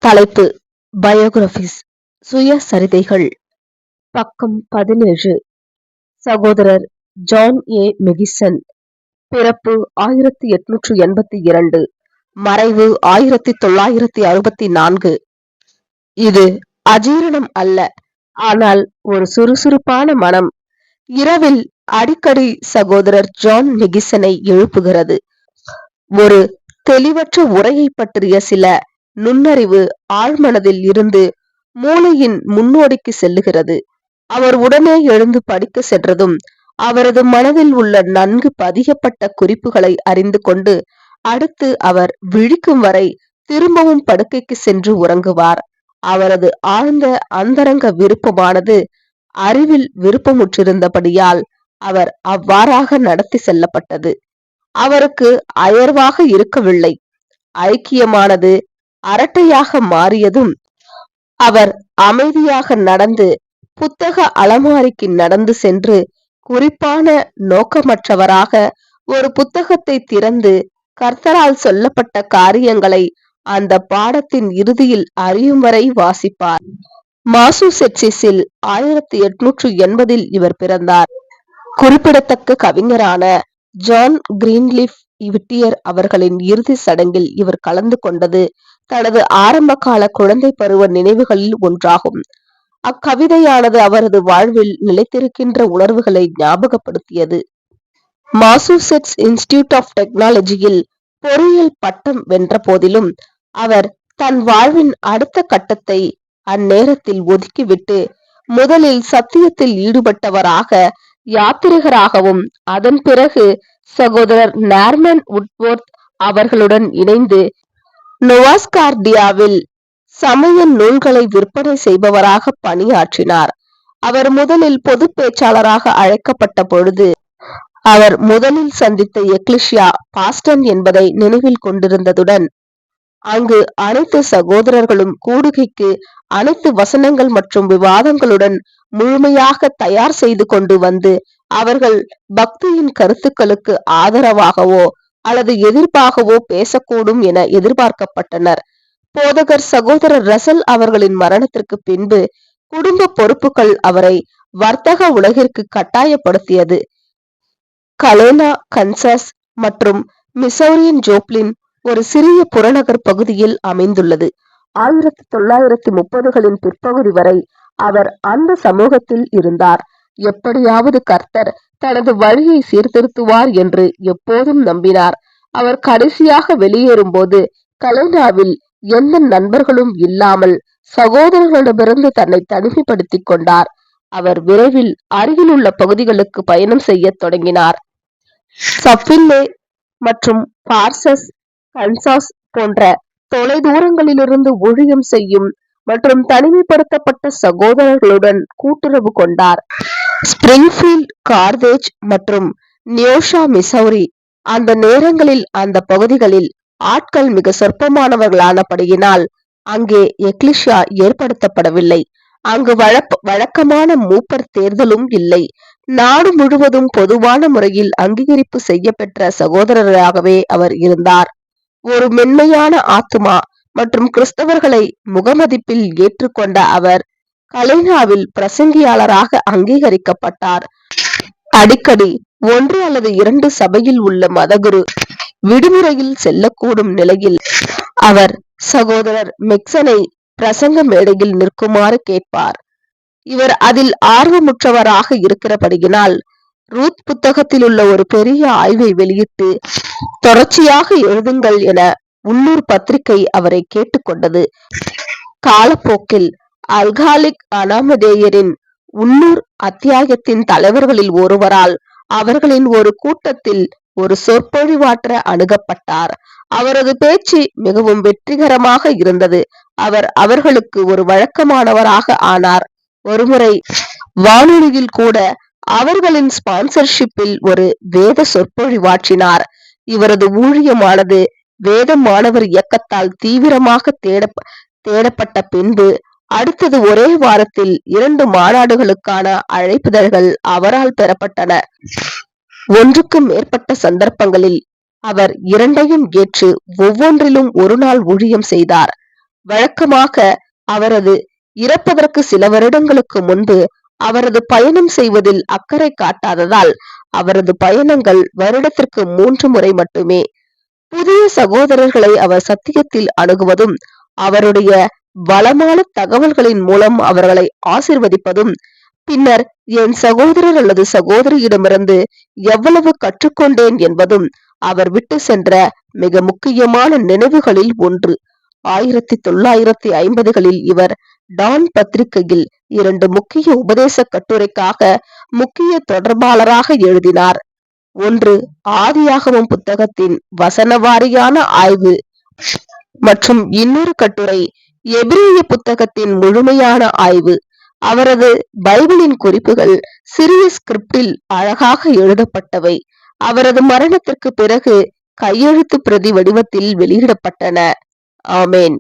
தலைப்பு பயோகிராபிஸ் சுயசரிதைகள். பக்கம் 17. சகோதரர் ஜான் ஏ மெகிசன். பிறப்பு 1882, மறைவு 1964. இது அஜீரணம் அல்ல, ஆனால் ஒரு சுறுசுறுப்பான மனம் இரவில் அடிக்கடி சகோதரர் ஜான் மெகிசனை எழுப்புகிறது. ஒரு தெளிவற்ற உரையை பற்றிய சில நுண்ணறிவு ஆழ்மனதில் இருந்து மூளையின் முன்னோடிக்கு செல்லுகிறது. அவர் உடனே எழுந்து படிக்க சென்றதும் அவரது மனதில் உள்ள நன்கு பதியப்பட்ட குறிப்புகளை அறிந்து கொண்டு அடுத்து அவர் விழிக்கும் வரை திரும்பவும் படுக்கைக்கு சென்று உறங்குவார். அவரது ஆழ்ந்த அந்தரங்க விருப்பமானது அறிவில் விருப்பமுற்றிருந்தபடியால் அவர் அவ்வாறாக நடத்தி செல்லப்பட்டது. அவருக்கு அயர்வாக இருக்கவில்லை. ஐக்கியமானது அரட்டையாக மாறியதும் அவர் அமைதியாக நடந்து புத்தக அலமாரிக்கு நடந்து சென்று குறிப்பான நோக்கமற்றவராக ஒரு புத்தகத்தை திறந்து கர்த்தரால் சொல்லப்பட்ட காரியங்களை அந்த பாடத்தின் இறுதியில் அறியும் வரை வாசிப்பார். மாசூசெட்ஸில் 1880 இவர் பிறந்தார். குறிப்பிடத்தக்க கவிஞரான ஜான் கிரீன்லீஃப் விட்டியர் அவர்களின் இறுதி சடங்கில் இவர் கலந்து கொண்டது தனது ஆரம்ப கால குழந்தை பருவ நினைவுகளில் ஒன்றாகும். அக்கவிதையானது அவரது வாழ்வில் நிலைத்திருக்கின்ற உணர்வுகளை ஞாபகப்படுத்தியது. மாசூசெட்ஸ் இன்ஸ்டிடியூட் ஆஃப் டெக்னாலஜியில் பொறியியல் பட்டம் வென்ற போதிலும் அவர் தன் வாழ்வின் அடுத்த கட்டத்தை அந்நேரத்தில் ஒதுக்கிவிட்டு முதலில் சத்தியத்தில் ஈடுபட்டவராக யாத்திரிகராகவும் அதன் பிறகு சகோதரர் நார்மன் உட்வொர்த் அவர்களுடன் இணைந்து நோவாஸ்கார்டியாவில் சமய நூல்களை விற்பனை செய்பவராக பணியாற்றினார். அவர் முதலில் பொது பேச்சாளராக அழைக்கப்பட்ட பொழுது அவர் முதலில் சந்தித்த எக்லிஷியா பாஸ்டன் என்பதை நினைவில் கொண்டிருந்ததுடன் அங்கு அனைத்து சகோதரர்களும் கூடுகைக்கு அனைத்து வசனங்கள் மற்றும் விவாதங்களுடன் முழுமையாக தயார் செய்து கொண்டு வந்து அவர்கள் பக்தியின் கருத்துக்களுக்கு ஆதரவாகவோ அல்லது எதிர்ப்பாகவோ பேசக்கூடும் என எதிர்பார்க்கப்பட்டனர். போதகர் சகோதரர் ரசல் அவர்களின் மரணத்திற்கு பின்பு குடும்ப பொறுப்புகள் அவரை வர்த்தக உலகிற்கு கட்டாயப்படுத்தியது. கலேனா, கன்சாஸ் மற்றும் மிசௌரியின் ஜோப்ளின் ஒரு சிறிய புறநகர் பகுதியில் அமைந்துள்ளது. 1930களின் பிற்பகுதி வரை அவர் அந்த சமூகத்தில் இருந்தார். எப்படியாவது கர்த்தர் தனது வழியை சீர்திருத்துவார் என்று எப்போதும் நம்பினார். அவர் கடைசியாக வெளியேறும்போது கலேனாவில் எந்த நண்பர்களும் இல்லாமல் சகோதரர்களிடமிருந்து தன்னை தனிமைப்படுத்திக் கொண்டார். அவர் விரைவில் அருகிலுள்ள பகுதிகளுக்கு பயணம் செய்ய தொடங்கினார். சஃபில்லே மற்றும் பார்சஸ், கன்சாஸ் போன்ற தொலைதூரங்களிலிருந்து ஊழியம் செய்யும் மற்றும் தனிமைப்படுத்தப்பட்ட சகோதரர்களுடன் கூட்டுறவு கொண்டார். ஸ்பிரிங்ஃபீல்ட், கார்தேஜ் மற்றும் நியோஷா, மிசௌரி அந்த நேரங்களில் அந்த பகுதிகளில் ஆட்கள் மிக சொற்பமானவர்களானபடியினால் அங்கே எக்லிஷியா ஏற்படுத்தப்படவில்லை. அங்கு வழக்கமான மூப்பர் தேர்தலும் இல்லை. நாடு முழுவதும் பொதுவான முறையில் அங்கீகரிப்பு செய்யப்பெற்ற சகோதரராகவே அவர் இருந்தார். ஒரு மென்மையான ஆத்துமா மற்றும் கிறிஸ்தவர்களை முகமதிப்பில் ஏற்றுக்கொண்ட அவர் கலேனாவில் பிரசங்கியாளராக அங்கீகரிக்கப்பட்டார். அடிக்கடி 1 அல்லது 2 சபையில் உள்ள மதகுரு விடுமுறையில் செல்லக்கூடும் நிலையில் அவர் சகோதரர் மெக்சனை பிரசங்க மேடையில் நிற்குமாறு கேட்பார். இவர் அதில் ஆர்வமுற்றவராக இருக்கிறபடியினால் ரூத் புத்தகத்தில் உள்ள ஒரு பெரிய ஆய்வை வெளியிட்டு தொடர்ச்சியாக எழுதுங்கள் என உள்ளூர் பத்திரிகை அவரை கேட்டுக்கொண்டது. காலப்போக்கில் அல்காலிக் அனாமதேயரின் உள்ளூர் அத்தியாயத்தின் தலைவர்களில் ஒருவரால் அவர்களின் ஒரு கூட்டத்தில் ஒரு சொற்பொழிவாற்ற அணுகப்பட்டார். அவரது பேச்சு மிகவும் வெற்றிகரமாக இருந்தது. அவர் அவர்களுக்கு ஒரு வழக்கமானவராக ஆனார். ஒருமுறை வானொலியில் கூட அவர்களின் ஸ்பான்சர்ஷிப்பில் ஒரு வேத சொற்பொழிவாற்றினார். இவரது ஊழியமானது வேத மாணவர் இயக்கத்தால் தீவிரமாக தேடப்பட்ட பின்பு அடுத்தது ஒரே வாரத்தில் 2 மாநாடுகளுக்கான அழைப்பிதழ்கள் அவரால் பெறப்பட்டன. ஒன்றுக்கு மேற்பட்ட சந்தர்ப்பங்களில் அவர் இரண்டையும் ஏற்று ஒவ்வொன்றிலும் ஒரு நாள் ஊழியம் செய்தார். வழக்கமாக அவரது இறப்பதற்கு சில வருடங்களுக்கு முன்பு அவரது பயணம் செய்வதில் அக்கறை காட்டாததால் அவரது பயணங்கள் வருடத்திற்கு 3 முறை மட்டுமே. புதிய சகோதரர்களை அவர் சத்தியத்தில் அணுகுவதும் அவருடைய வளமான தகவல்களின் மூலம் அவர்களை ஆசிர்வதிப்பதும், பின்னர் என் சகோதரர் அல்லது சகோதரியிடமிருந்து எவ்வளவு கற்றுக்கொண்டேன் என்பதும் அவர் விட்டு சென்ற மிக முக்கியமான நினைவுகளில் ஒன்று. 1950களில் இவர் டான் பத்திரிகையில் 2 முக்கிய உபதேச கட்டுரைக்காக முக்கிய தொடர்பாளராக எழுதினார். ஒன்று ஆதியாகமம் புத்தகத்தின் வசனவாரியான ஆய்வு மற்றும் இன்னொரு கட்டுரை எபிரேய புத்தகத்தின் முழுமையான ஆய்வு. அவரது பைபிளின் குறிப்புகள் சிறிய ஸ்கிரிப்டில் அழகாக எழுதப்பட்டவை. அவரது மரணத்திற்கு பிறகு கையெழுத்து பிரதி வடிவத்தில் வெளியிடப்பட்டன. ஆமென்.